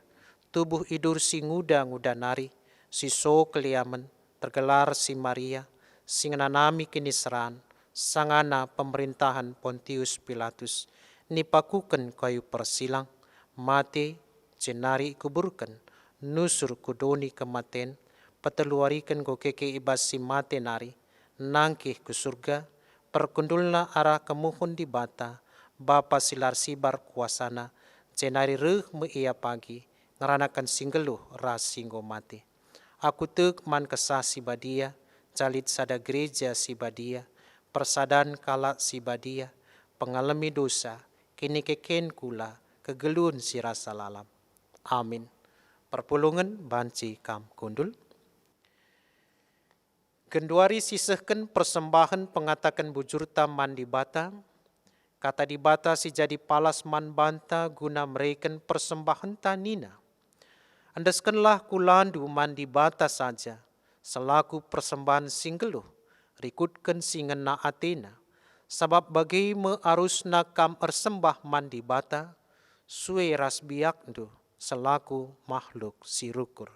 tubuh idur si nguda nari, si so keliaman, tergelar si Maria, sing nanami kiniseran, sangana pemerintahan Pontius Pilatus, nipakuken kayu persilang, mati, jenari kuburkan, nusur kudoni kematen, pateluarikan ko keke ibas si mate nari, nangkih ke surga, perkundulna arah kemuhun di bata, Bapa silar sibar kuasana, cenari reh me ia pagi, ngeranakan singgeluh ras singgo mati. Aku tek man kesah si badia, calit sada gereja si badia, persadan kalak si badia, pengalami dosa, kini keken kula, kegelun si rasa lalam. Amin. Perpulungan banci kam kundul. Genduari sisehken persembahan pengatakan bujur taman di batang, kata di bata si jadi palas man banta guna mereken persembahan tanina. Andaskanlah kulandu man di bata saja, selaku persembahan singgeluh, rikutkan singena Athena, sabab bagi me arusna kam ersembah man di bata, sue ras biakdu, selaku makhluk sirukur.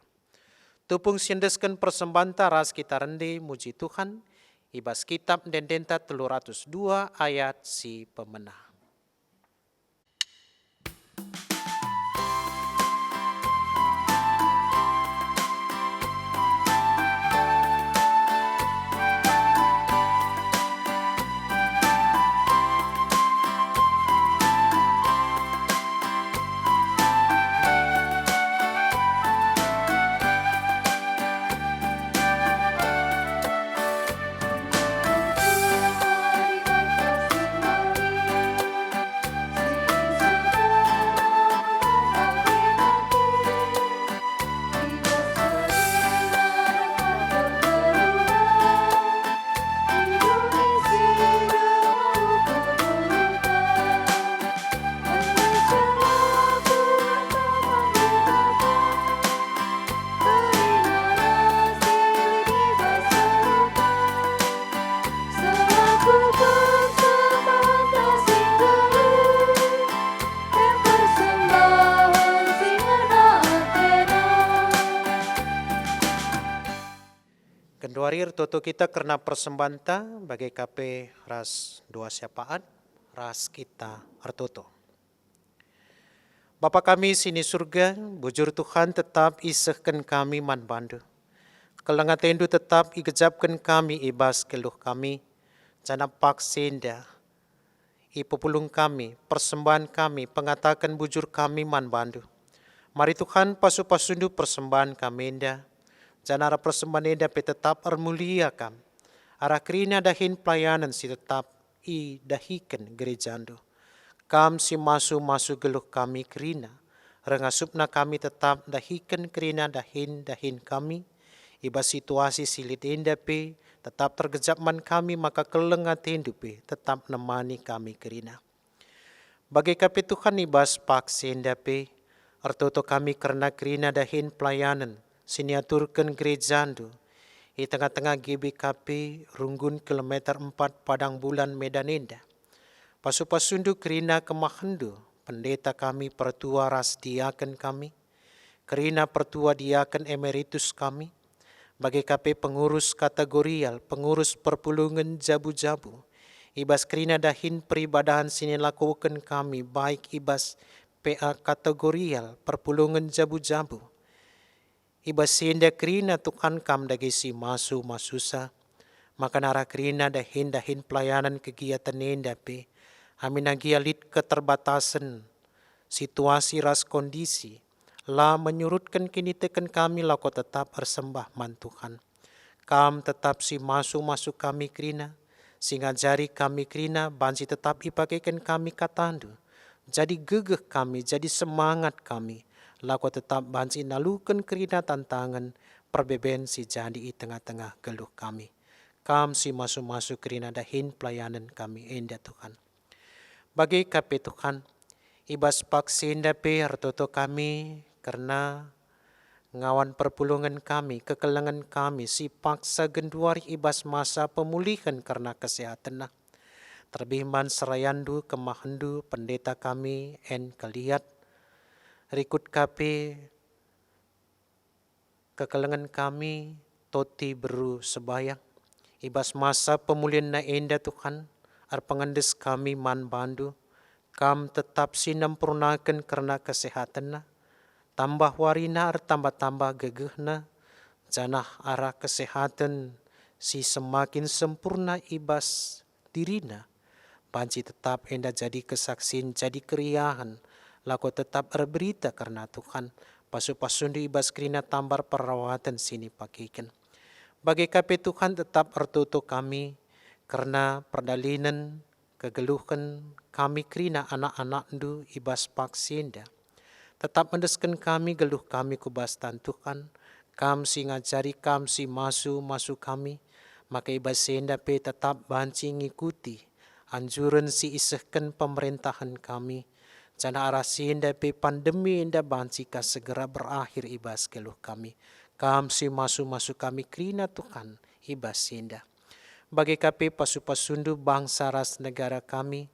Tupung siendeskan persembahan taras kita rende muji Tuhan, ibas kitab Dendenta 302 ayat si pemenah. Genduarir toto kita karena persembanta bagi KP ras dua siapaan, ras kita artoto. Bapa kami sini surga, bujur Tuhan tetap isehkan kami man bandu. Kelengat tendu tetap igejapkan kami ibas keluh kami, jana pak senda, ipupulung kami, persembahan kami, pengatakan bujur kami man bandu. Mari Tuhan pasu-pasundu persembahan kami enda, janara persembahan enda pe tetap armulia kam. Arah kerina dahin pelayanan si tetap i dahikan gerejando. Kam si masu geluh kami kerina. Rengasupna kami tetap dahikan kerina dahin kami. Iba situasi silit enda pe tetap tergejap man kami maka kelengat hendu pe tetap nemani kami kerina. Bagi kape Tuhan ibas pak senda pe artoto kami karena kerina dahin pelayanan siniaturkan gerejando di tengah-tengah GBKP Runggun kilometer 4 Padang Bulan Medan Indah. Pasu-pasundu kerina kemahendu pendeta kami pertua ras diaken kami, kerina pertua diaken emeritus kami, bagi KP pengurus kategorial, pengurus perpulungan jabu-jabu, ibas kerina dahin peribadahan sini lakukan kami baik ibas PA kategorial, perpulungan jabu-jabu, ibas senda kerina Tuhan kam dagi si masusa, maka nara kerina dahin pelayanan kegiatan nenda pe, amin agialit keterbatasan situasi ras kondisi, la menyurutkan kini teken kami lako tetap bersembah man Tuhan. Kam tetap si masuk kami kerina, si ngajari kami kerina, bansi tetap ipakaikan kami katandu. Jadi gegeh kami, jadi semangat kami, lako tetap bansi nalukan kerina tantangan, perbeben si jadi i tengah-tengah geluh kami. Kam si masuk kerina dahin pelayanan kami enda Tuhan. Bagi kape Tuhan, ibas pak senda pe hartoto kami karena ngawan perpulungan kami, kekelangan kami, si paksa genduari ibas masa pemulihan karena kesehatan nah. Terlebih man serayandu kemahendu pendeta kami en kalihat, rikut kape kekelangan kami toti beru sebayang, ibas masa pemulihan na enda Tuhan, ar pengandes kami man bandu, kam tetap sinampurnakan karena kesehatan na, tambah warina ar tambah gegeh na, janah arah kesehatan si semakin sempurna ibas dirina, banci tetap enda jadi kesaksian, jadi keriahan, lako tetap berberita karena Tuhan, pasu-pasundu ibas kerina tambar perawatan sini pakikan. Bagi kape Tuhan tetap ertutu kami, karena perdalinan kegeluhan kami kerina anak-anak ndu ibas paksinda. Tetap mendeskan kami geluh kami kubastan Tuhan, kam si ngajari kam si masu kami, maka ibas senda pe tetap banci ngikuti anjuran si isahkan pemerintahan kami. Jana arah senda pe pandemi inda banci ka segera berakhir ibas geluh kami. Kam si masu kami kerina Tuhan ibas senda. Bagi kape pasu-pasundu bangsa ras negara kami,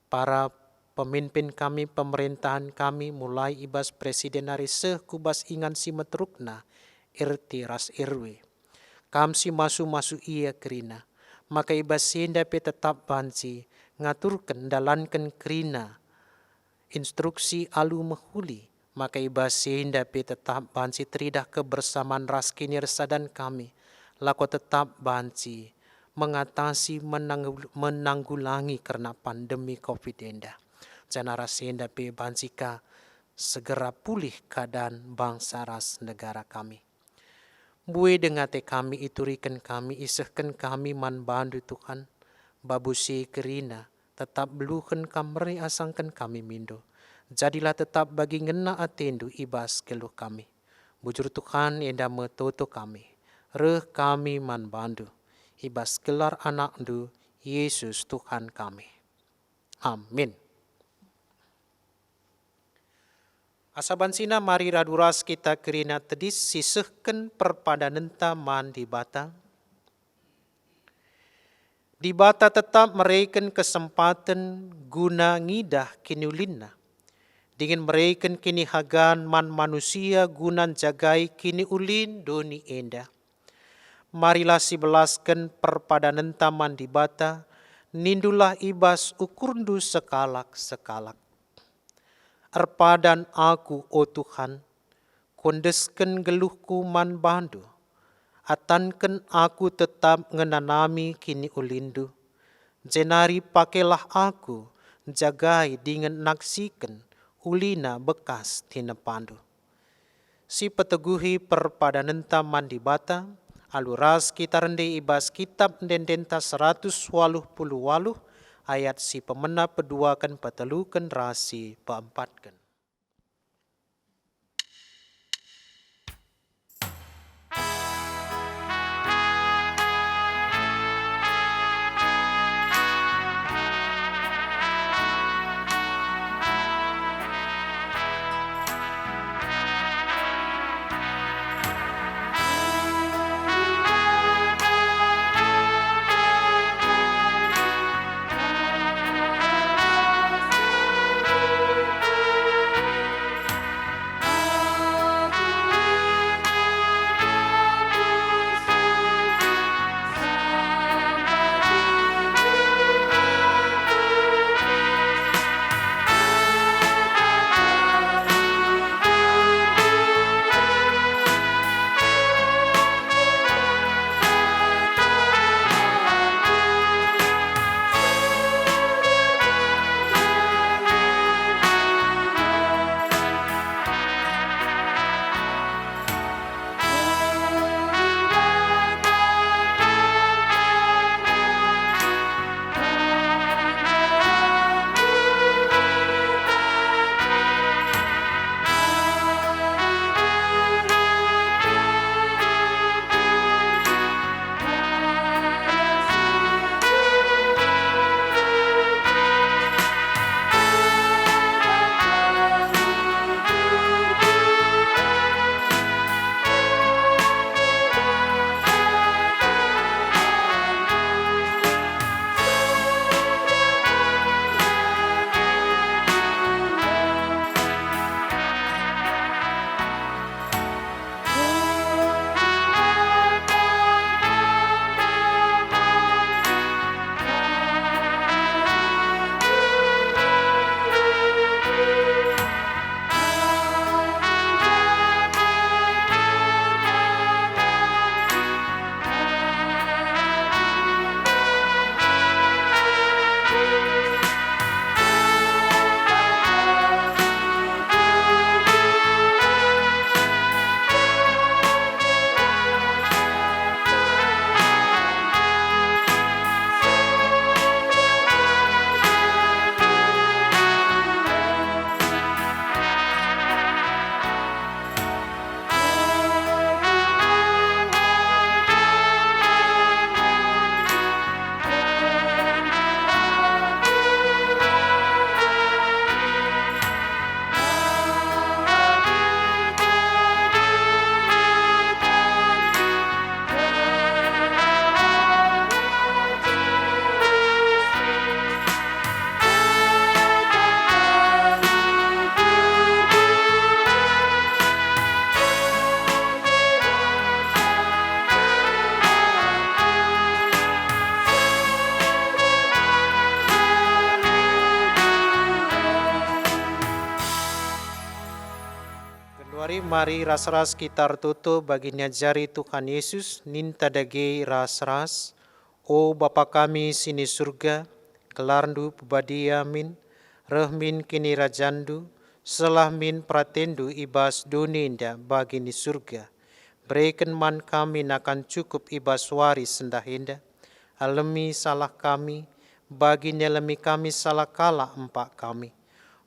para pemimpin kami, pemerintahan kami, mulai ibas presiden hari kubas ingan si metrukna, RT ras RW. Kam si masu ia kerina, maka ibas senda pe tetap banci, ngaturkan dalankan kerina, instruksi alu mahuli, maka ibas senda pe tetap banci teridah kebersamaan ras kinir sadan kami, lako tetap banci, mengatasi menanggulangi karena pandemi COVID enda. Jana rasenda pe bansika segera pulih keadaan bangsa ras negara kami. Bue dengate kami iturikan kami isahkan kami man bandu Tuhan. Babusi kerina tetap belukan kameri asangkan kami mindo. Jadilah tetap bagi ngena atendu ibas keluh kami. Bujur Tuhan enda metoto kami. Reh kami man bandu. Ibas gelar anak ndu Yesus Tuhan kami. Amin. Asabansina mari raduras kita kerina tedis sisehken perpadanenta man di bata. Di bata tetap mereken kesempatan guna ngidah kini ulinna. Dengan mereken kini hagan man manusia gunan jagai kini ulin doni enda. Marilah si belaskan perpadanan taman di bata, nindulah ibas ukurndu sekalak-sekalak. Erpadan aku, o Tuhan, kondesken geluhku man bandu, atanken aku tetap ngenanami kini ulindu. Jenari pakelah aku, jagai dengan naksikan, ulina bekas tina pandu. Si peteguhi perpadanan taman di bata, aluras kita rende ibas kitab dendenta 188 ayat si pemena peduakan petelukan rasi peempatkan. Mari ras-ras kita tutu baginya jari Tuhan Yesus ninta dage ras-ras. O Bapa kami sini surga, kelarndu pebadia min, rehmin kini rajandu, selah min pratendu ibas doninda bagini surga. Berikan man kami nakan cukup ibas waris sendahinda, alemi salah kami, baginya lemi kami salah kala empak kami.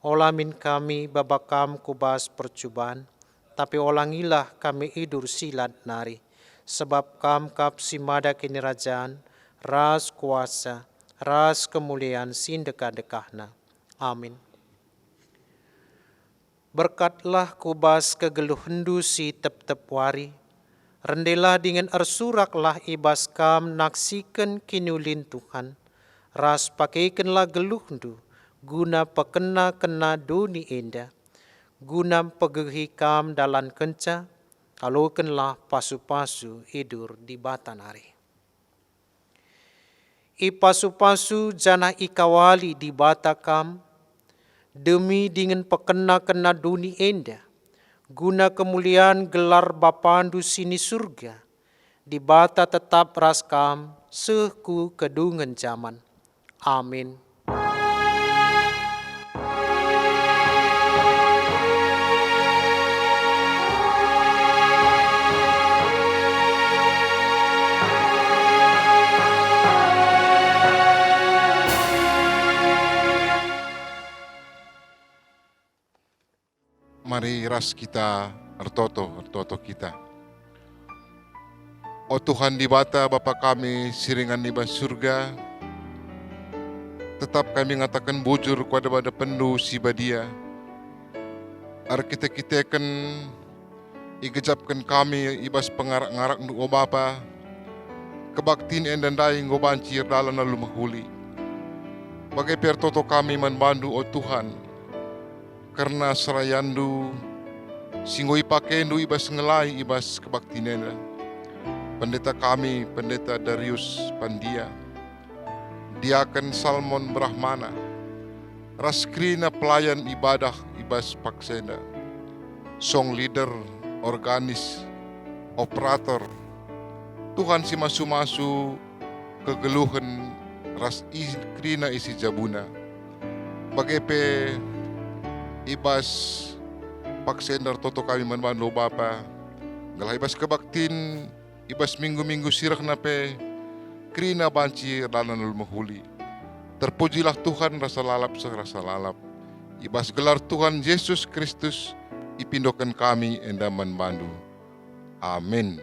Olamin kami babakam kubas percubaan, tapi olangilah kami idur silat nari. Sebab kam kap simada kini rajaan, ras kuasa, ras kemuliaan sindeka-dekahna. Amin. Berkatlah kubas kegeluh hendu si tep-tep wari, rendelah dengan ersuraklah ibas kam naksikan kinulin Tuhan, ras pakaikanlah geluh hendu, guna pekena-kena doni indah, guna pegehi kam dalam kenca, kalokenlah pasu-pasu idur di batanari. I pasu-pasu jana ikawali di bata kam, demi dengan pekena-kena duni enda, guna kemuliaan gelar Bapandu sini surga, di bata tetap raskam seku kedungan zaman. Amin. Mari ras kita ertoto kita. O Tuhan di bata Bapa kami siringan di bas surga, tetap kami ngatakan bujur kepada pendu si badia. Ar kita kan igejapkan kami ibas pengarak-ngarak nu o Bapa, kebaktin endandai ngobancir dalam lalu mahuli. Bagai pertoto kami membantu o Tuhan, karena serayandu singoi pakendu ibas ngelai ibas kebaktinena. Pendeta kami, Pendeta Darius Pandia, Diaken Salmon Brahmana, Raskrina pelayan ibadah ibas paksenda, song leader, organis, operator, Tuhan si masu-masu kegeluhan ras krina isi jabuna. Bagepe ibas paksender toto kami manbanlo Bapa, galah ibas kebaktin, ibas minggu-minggu sirak nape, krina banci dalam mahuli. Terpujilah Tuhan rasa lalap serasa lalap. Ibas gelar Tuhan Yesus Kristus, ipindokan kami enda manbandu. Amin.